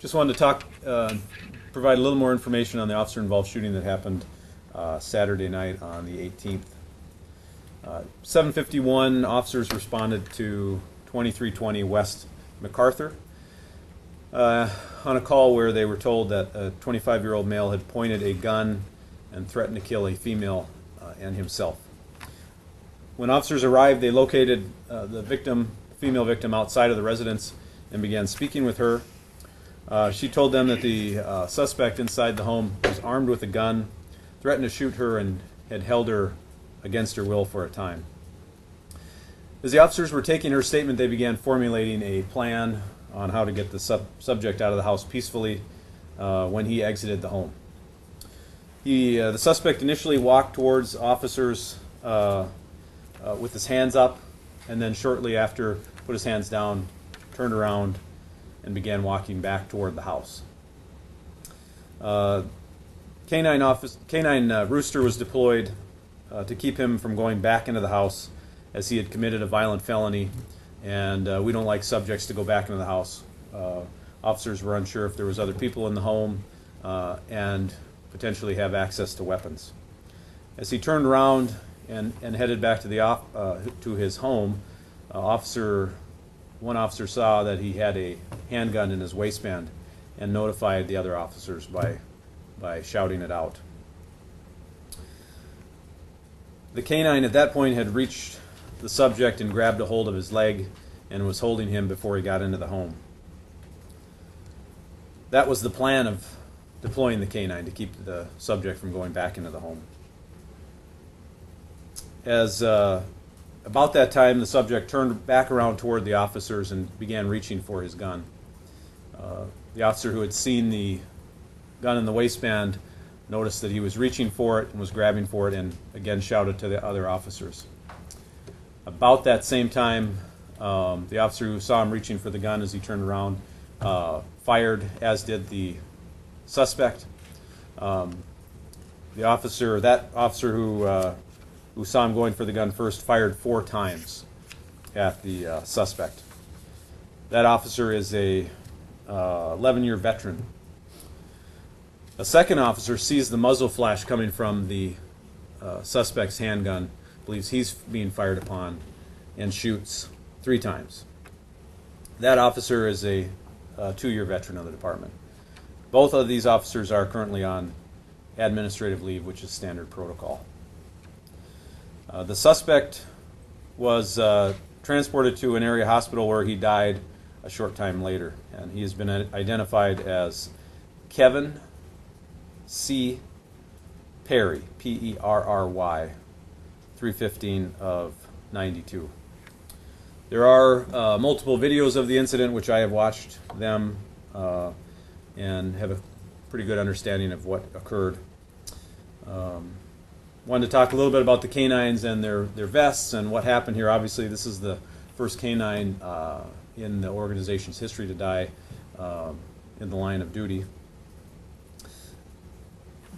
Just wanted to talk, provide a little more information on the officer-involved shooting that happened Saturday night on the 18th. 7:51 officers responded to 2320 West MacArthur on a call where they were told that a 25-year-old male had pointed a gun and threatened to kill a female and himself. When officers arrived, they located the female victim, outside of the residence and began speaking with her. She told them that the suspect inside the home was armed with a gun, threatened to shoot her, and had held her against her will for a time. As the officers were taking her statement, they began formulating a plan on how to get the subject out of the house peacefully when he exited the home. The suspect initially walked towards officers with his hands up, and then shortly after put his hands down, turned around, and began walking back toward the house. K-9 Rooster was deployed to keep him from going back into the house, as he had committed a violent felony, and we don't like subjects to go back into the house. Officers were unsure if there was other people in the home and potentially have access to weapons. As he turned around and headed back to his home, one officer saw that he had a handgun in his waistband and notified the other officers by shouting it out. The K-9 at that point had reached the subject and grabbed a hold of his leg and was holding him before he got into the home. That was the plan of deploying the K-9, to keep the subject from going back into the home. As about that time, the subject turned back around toward the officers and began reaching for his gun. The officer who had seen the gun in the waistband noticed that he was reaching for it and was grabbing for it, and again shouted to the other officers. About that same time, the officer who saw him reaching for the gun as he turned around fired, as did the suspect. That officer who saw him going for the gun first fired 4 times at the suspect. That officer is a 11-year veteran. A second officer sees the muzzle flash coming from the suspect's handgun, believes he's being fired upon, and shoots 3 times. That officer is a 2-year veteran of the department. Both of these officers are currently on administrative leave, which is standard protocol. The suspect was transported to an area hospital where he died a short time later, and he has been identified as Kevin C. Perry, P-E-R-R-Y, 315 of 92. There are multiple videos of the incident, which I have watched them and have a pretty good understanding of what occurred. Wanted to talk a little bit about the K-9s and their vests and what happened here. Obviously, this is the first K-9 in the organization's history to die in the line of duty.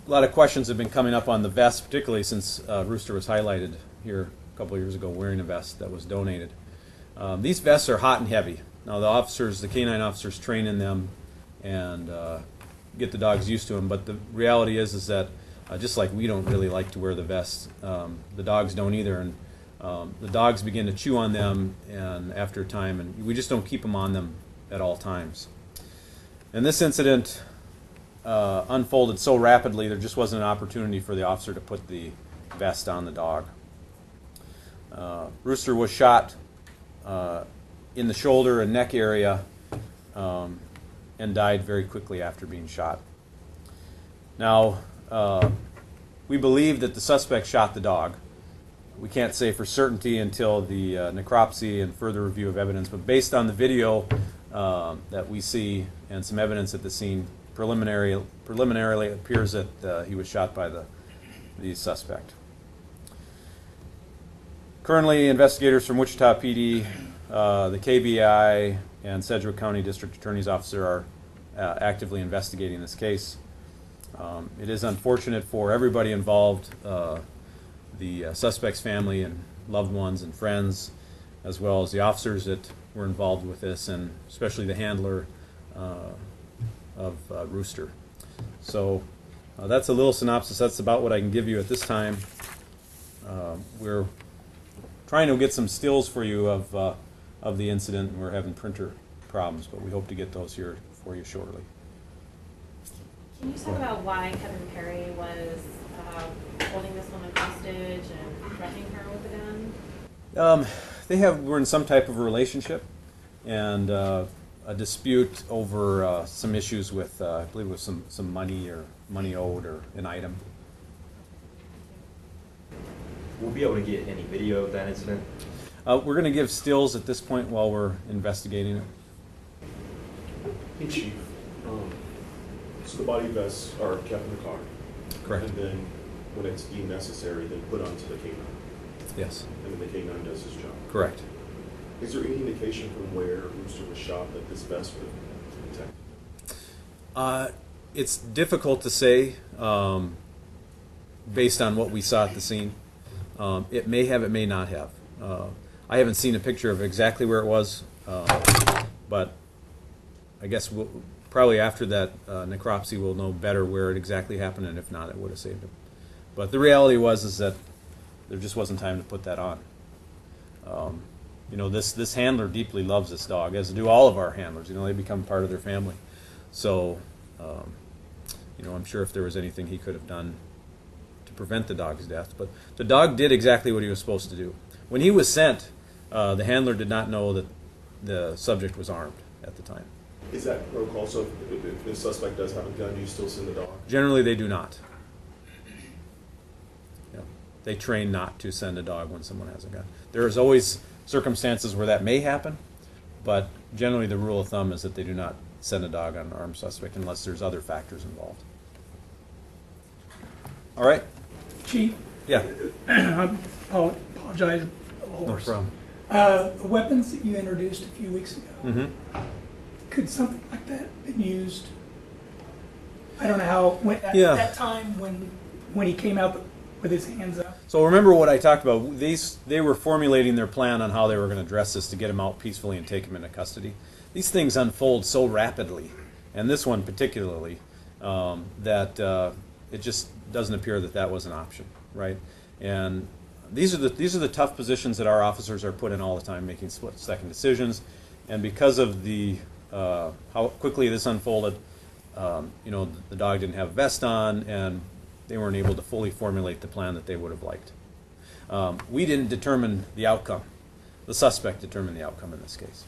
A lot of questions have been coming up on the vest, particularly since Rooster was highlighted here a couple of years ago wearing a vest that was donated. These vests are hot and heavy. Now the K-9 officers train in them and get the dogs used to them, but the reality is that just like we don't really like to wear the vests, the dogs don't either, and the dogs begin to chew on them and after a time, and we just don't keep them on them at all times. And this incident unfolded so rapidly, there just wasn't an opportunity for the officer to put the vest on the dog. Rooster was shot in the shoulder and neck area and died very quickly after being shot. Now, we believe that the suspect shot the dog. We can't say for certainty until the necropsy and further review of evidence, but based on the video that we see and some evidence at the scene, preliminarily it appears that he was shot by the suspect. Currently, investigators from Wichita PD, the KBI, and Sedgwick County District Attorney's Officer are actively investigating this case. It is unfortunate for everybody involved, the suspect's family and loved ones and friends, as well as the officers that were involved with this, and especially the handler of Rooster. So that's a little synopsis. That's about what I can give you at this time. We're trying to get some stills for you of the incident, and we're having printer problems, but we hope to get those here for you shortly. Can you talk about why Kevin Perry was holding this woman hostage and threatening her with a gun? We're in some type of a relationship, and a dispute over some issues with, I believe it was some money or money owed or an item. We'll be able to get any video of that incident? We're going to give stills at this point while we're investigating it. Hey, Chief. So the body vests are kept in the car. Correct. And then when it's deemed necessary, they put onto the K-9. Yes. And then the K-9 does his job. Correct. Is there any indication from where Rooster was shot that this vest would protect? It's difficult to say based on what we saw at the scene. It may have, it may not have. I haven't seen a picture of exactly where it was, but I guess probably after that necropsy we'll know better where it exactly happened, and if not, it would have saved him. But the reality is that there just wasn't time to put that on. You know, this handler deeply loves this dog, as do all of our handlers. You know, they become part of their family. So, you know, I'm sure if there was anything he could have done to prevent the dog's death. But the dog did exactly what he was supposed to do. When he was sent, the handler did not know that the subject was armed at the time. Is that protocol? So if the suspect does have a gun, do you still send the dog? Generally, they do not. Yeah. They train not to send a dog when someone has a gun. There is always circumstances where that may happen, but generally the rule of thumb is that they do not send a dog on an armed suspect unless there's other factors involved. All right? Chief? Yeah. I apologize. No problem. The weapons that you introduced a few weeks ago, Mm-hmm. could something like that have been used? I don't know how, at that time when he came out with his hands up. So remember what I talked about. They were formulating their plan on how they were going to address this to get him out peacefully and take him into custody. These things unfold so rapidly, and this one particularly, that it just doesn't appear that that was an option, right? And these are the tough positions that our officers are put in all the time, making split-second decisions. And because of the how quickly this unfolded, you know, the dog didn't have a vest on, and they weren't able to fully formulate the plan that they would have liked. We didn't determine the outcome. The suspect determined the outcome in this case.